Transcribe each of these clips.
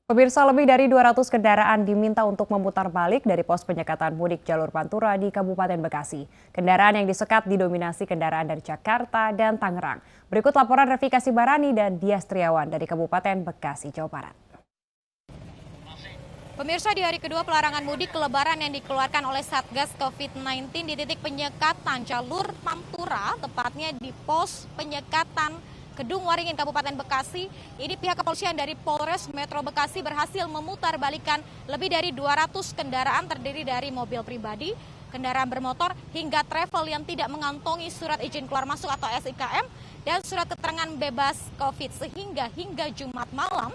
Pemirsa, lebih dari 200 kendaraan diminta untuk memutar balik dari pos penyekatan mudik jalur Pantura di Kabupaten Bekasi. Kendaraan yang disekat didominasi kendaraan dari Jakarta dan Tangerang. Berikut laporan Revikasi Barani dan Dias Triawan dari Kabupaten Bekasi, Jawa Barat. Pemirsa, di hari kedua pelarangan mudik Lebaran yang dikeluarkan oleh Satgas COVID-19 di titik penyekatan jalur Pantura, tepatnya di pos penyekatan Kedung Waringin Kabupaten Bekasi, ini pihak kepolisian dari Polres Metro Bekasi berhasil memutarbalikkan lebih dari 200 kendaraan terdiri dari mobil pribadi, kendaraan bermotor, hingga travel yang tidak mengantongi surat izin keluar masuk atau SIKM dan surat keterangan bebas COVID, sehingga hingga Jumat malam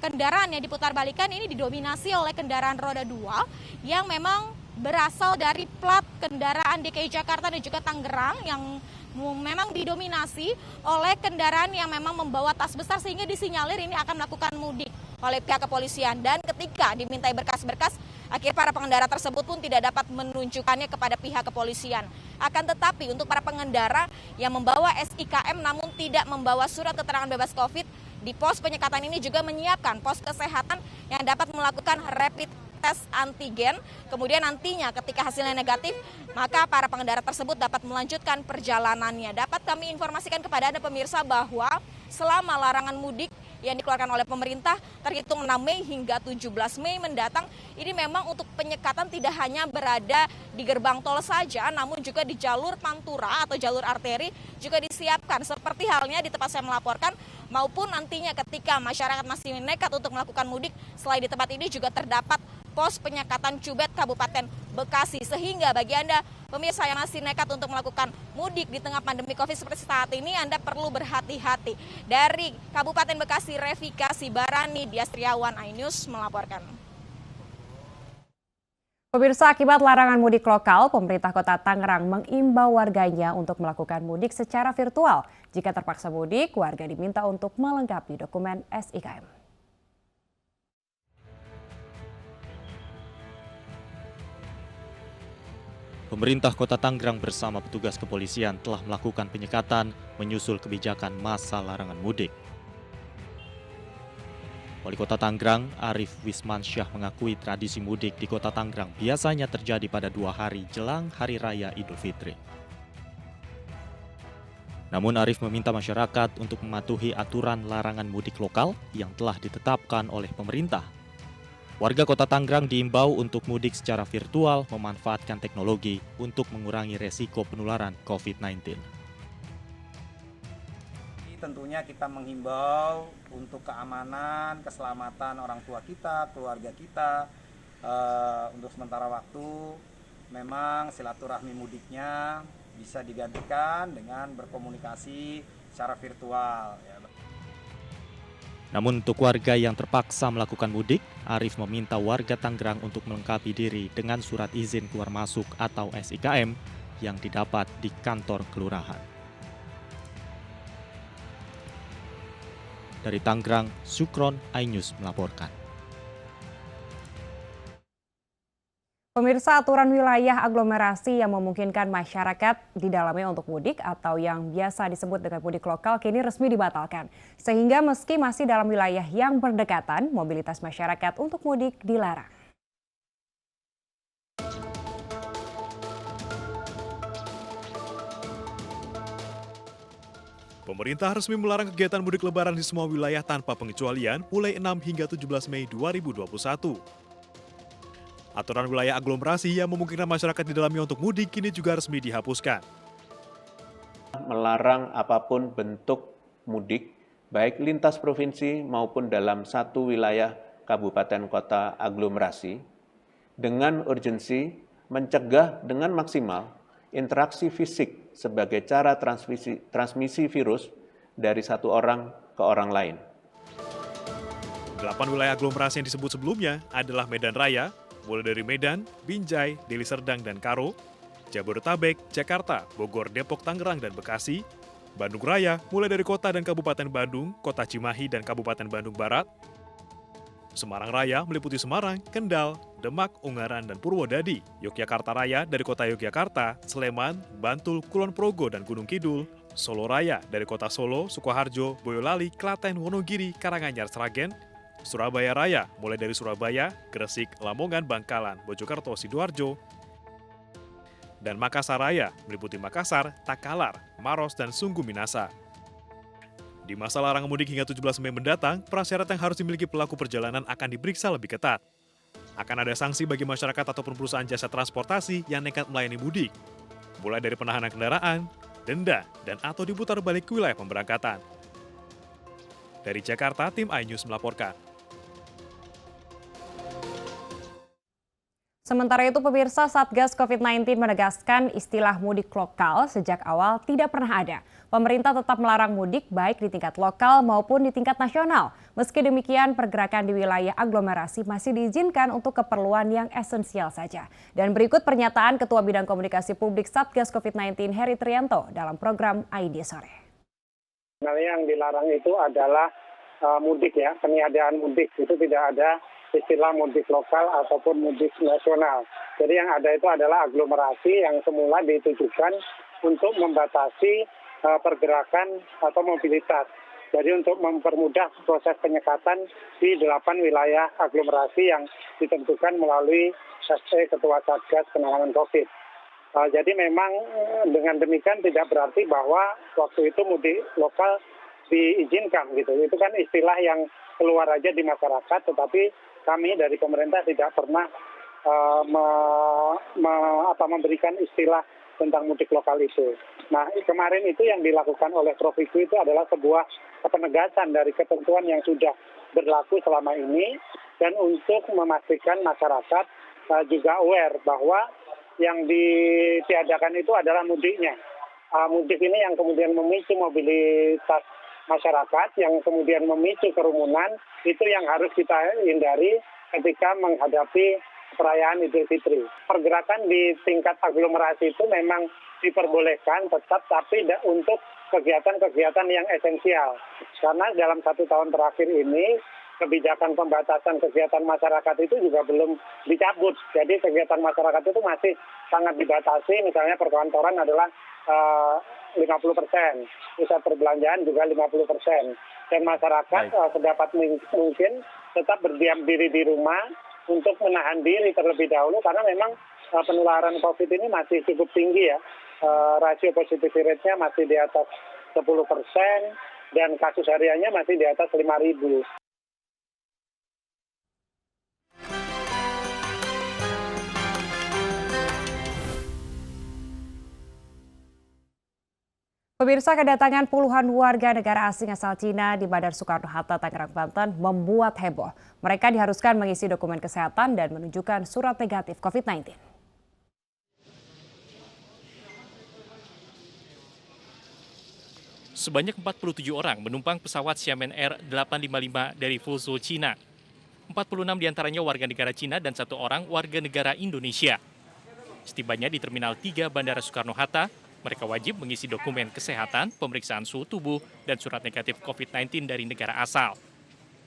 kendaraan yang diputarbalikkan ini didominasi oleh kendaraan roda 2 yang memang berasal dari plat kendaraan DKI Jakarta dan juga Tangerang yang memang didominasi oleh kendaraan yang memang membawa tas besar, sehingga disinyalir ini akan melakukan mudik oleh pihak kepolisian. Dan ketika dimintai berkas-berkas, akhirnya para pengendara tersebut pun tidak dapat menunjukkannya kepada pihak kepolisian. Akan tetapi untuk para pengendara yang membawa SIKM namun tidak membawa surat keterangan bebas COVID, di pos penyekatan ini juga menyiapkan pos kesehatan yang dapat melakukan rapid tes antigen. Kemudian nantinya ketika hasilnya negatif, maka para pengendara tersebut dapat melanjutkan perjalanannya. Dapat kami informasikan kepada Anda pemirsa bahwa selama larangan mudik yang dikeluarkan oleh pemerintah terhitung 6 Mei hingga 17 Mei mendatang, ini memang untuk penyekatan tidak hanya berada di gerbang tol saja, namun juga di jalur Pantura atau jalur arteri juga disiapkan. Seperti halnya di tempat saya melaporkan, maupun nantinya ketika masyarakat masih nekat untuk melakukan mudik, selain di tempat ini juga terdapat pos penyekatan Cubet Kabupaten Bekasi. Sehingga bagi Anda pemirsa yang masih nekat untuk melakukan mudik di tengah pandemi COVID seperti saat ini, Anda perlu berhati-hati. Dari Kabupaten Bekasi, Revikasi Barani, Dias Triawan, iNews melaporkan. Pemirsa, akibat larangan mudik lokal, pemerintah Kota Tangerang mengimbau warganya untuk melakukan mudik secara virtual. Jika terpaksa mudik, warga diminta untuk melengkapi dokumen SIKM. Pemerintah Kota Tangerang bersama petugas kepolisian telah melakukan penyekatan menyusul kebijakan masa larangan mudik. Wali Kota Tangerang, Arif Wismansyah, mengakui tradisi mudik di Kota Tangerang biasanya terjadi pada 2 hari jelang Hari Raya Idul Fitri. Namun Arif meminta masyarakat untuk mematuhi aturan larangan mudik lokal yang telah ditetapkan oleh pemerintah. Warga Kota Tangerang diimbau untuk mudik secara virtual, memanfaatkan teknologi untuk mengurangi resiko penularan COVID-19. Tentunya kita menghimbau untuk keamanan, keselamatan orang tua kita, keluarga kita. Untuk sementara waktu, memang silaturahmi mudiknya bisa digantikan dengan berkomunikasi secara virtual. Namun untuk warga yang terpaksa melakukan mudik, Arif meminta warga Tangerang untuk melengkapi diri dengan surat izin keluar masuk atau SIKM yang didapat di kantor kelurahan. Dari Tangerang, Sukron, iNews melaporkan. Pemirsa, aturan wilayah aglomerasi yang memungkinkan masyarakat di dalamnya untuk mudik atau yang biasa disebut dengan mudik lokal kini resmi dibatalkan. Sehingga meski masih dalam wilayah yang berdekatan, mobilitas masyarakat untuk mudik dilarang. Pemerintah resmi melarang kegiatan mudik lebaran di semua wilayah tanpa pengecualian mulai 6 hingga 17 Mei 2021. Aturan wilayah aglomerasi yang memungkinkan masyarakat di dalamnya untuk mudik kini juga resmi dihapuskan. Melarang apapun bentuk mudik, baik lintas provinsi maupun dalam satu wilayah kabupaten kota aglomerasi, dengan urgensi mencegah dengan maksimal interaksi fisik sebagai cara transmisi virus dari satu orang ke orang lain. 8 wilayah aglomerasi yang disebut sebelumnya adalah Medan Raya, mulai dari Medan, Binjai, Deli Serdang, dan Karo, Jabodetabek, Jakarta, Bogor, Depok, Tangerang, dan Bekasi, Bandung Raya, mulai dari kota dan Kabupaten Bandung, Kota Cimahi, dan Kabupaten Bandung Barat, Semarang Raya meliputi Semarang, Kendal, Demak, Ungaran, dan Purwodadi, Yogyakarta Raya dari kota Yogyakarta, Sleman, Bantul, Kulon Progo, dan Gunung Kidul, Solo Raya dari kota Solo, Sukoharjo, Boyolali, Klaten, Wonogiri, Karanganyar, Sragen, Surabaya Raya, mulai dari Surabaya, Gresik, Lamongan, Bangkalan, Mojokerto, Sidoarjo, dan Makassar Raya, meliputi Makassar, Takalar, Maros, dan Sungguh Minasa. Di masa larangan mudik hingga 17 Mei mendatang, prasyarat yang harus dimiliki pelaku perjalanan akan diperiksa lebih ketat. Akan ada sanksi bagi masyarakat ataupun perusahaan jasa transportasi yang nekat melayani mudik, mulai dari penahanan kendaraan, denda, dan atau diputar balik ke wilayah pemberangkatan. Dari Jakarta, tim iNews melaporkan. Sementara itu, pemirsa, Satgas COVID-19 menegaskan istilah mudik lokal sejak awal tidak pernah ada. Pemerintah tetap melarang mudik baik di tingkat lokal maupun di tingkat nasional. Meski demikian, pergerakan di wilayah aglomerasi masih diizinkan untuk keperluan yang esensial saja. Dan berikut pernyataan Ketua Bidang Komunikasi Publik Satgas COVID-19 Heri Trianto dalam program ID Sore. Yang dilarang itu adalah mudik ya, peniadaan mudik. Itu tidak ada istilah mudik lokal ataupun mudik nasional. Jadi yang ada itu adalah aglomerasi yang semula ditujukan untuk membatasi pergerakan atau mobilitas. Jadi untuk mempermudah proses penyekatan di 8 wilayah aglomerasi yang ditentukan melalui SE Ketua Satgas Penanganan COVID. Jadi memang dengan demikian tidak berarti bahwa waktu itu mudik lokal diizinkan gitu. Itu kan istilah yang keluar aja di masyarakat, tetapi kami dari pemerintah tidak pernah memberikan istilah tentang mudik lokal itu. Nah, kemarin itu yang dilakukan oleh Prof. Wiku itu adalah sebuah penegasan dari ketentuan yang sudah berlaku selama ini, dan untuk memastikan masyarakat juga aware bahwa yang ditiadakan itu adalah mudiknya. Mudik ini yang kemudian memicu mobilitas masyarakat, yang kemudian memicu kerumunan, itu yang harus kita hindari ketika menghadapi perayaan Idul Fitri. Pergerakan di tingkat aglomerasi itu memang diperbolehkan tetap, tapi untuk kegiatan-kegiatan yang esensial. Karena dalam 1 tahun terakhir ini, kebijakan pembatasan kegiatan masyarakat itu juga belum dicabut. Jadi kegiatan masyarakat itu masih sangat dibatasi, misalnya perkantoran adalah 50%, pusat perbelanjaan juga 50%. Dan masyarakat sedapat mungkin tetap berdiam diri di rumah untuk menahan diri terlebih dahulu, karena memang penularan COVID ini masih cukup tinggi ya. Rasio positivity rate-nya masih di atas 10% dan kasus hariannya masih di atas 5.000. Pemirsa, kedatangan puluhan warga negara asing asal Cina di Bandara Soekarno-Hatta, Tangerang, Banten membuat heboh. Mereka diharuskan mengisi dokumen kesehatan dan menunjukkan surat negatif COVID-19. Sebanyak 47 orang menumpang pesawat Xiamen Air 855 dari Fuzhou, Cina. 46 diantaranya warga negara Cina dan 1 orang warga negara Indonesia. Setibanya di Terminal 3 Bandara Soekarno-Hatta, mereka wajib mengisi dokumen kesehatan, pemeriksaan suhu tubuh, dan surat negatif COVID-19 dari negara asal.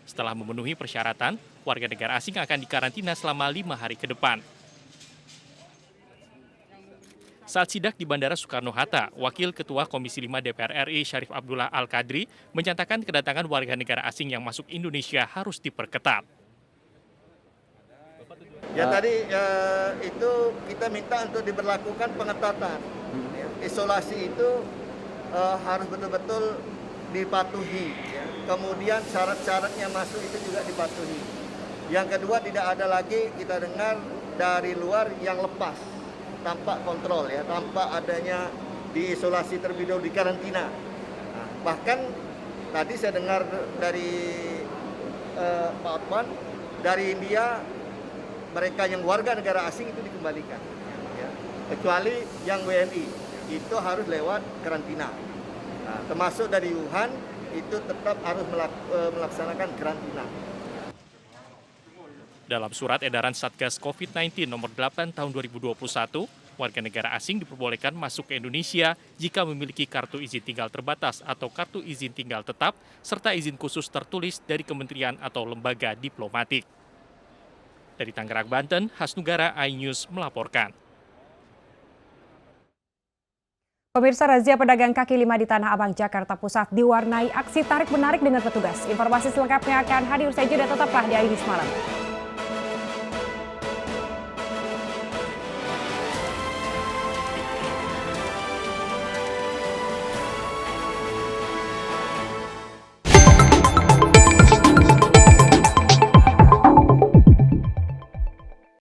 Setelah memenuhi persyaratan, warga negara asing akan dikarantina selama 5 hari ke depan. Saat sidak di Bandara Soekarno-Hatta, Wakil Ketua Komisi 5 DPR RI Syarif Abdullah Al-Qadri menyatakan kedatangan warga negara asing yang masuk Indonesia harus diperketat. Ya tadi itu kita minta untuk diberlakukan pengetatan. Isolasi itu harus betul-betul dipatuhi. Ya. Kemudian syarat-syaratnya masuk itu juga dipatuhi. Yang kedua, tidak ada lagi kita dengar dari luar yang lepas tanpa kontrol, ya, tanpa adanya diisolasi terlebih dahulu, di karantina. Nah, bahkan tadi saya dengar dari Pak Otman, dari India, mereka yang warga negara asing itu dikembalikan, ya. Kecuali yang WNI. Itu harus lewat karantina. Nah, termasuk dari Wuhan itu tetap harus melaksanakan karantina. Dalam surat edaran Satgas COVID-19 nomor 8 tahun 2021, warga negara asing diperbolehkan masuk ke Indonesia jika memiliki kartu izin tinggal terbatas atau kartu izin tinggal tetap, serta izin khusus tertulis dari kementerian atau lembaga diplomatik. Dari Tangerang, Banten, Hasnugara, iNews melaporkan. Pemirsa, razia pedagang kaki lima di Tanah Abang, Jakarta Pusat diwarnai aksi tarik-menarik dengan petugas. Informasi selengkapnya akan hadir usai jeda, tetaplah di Aidis Malam.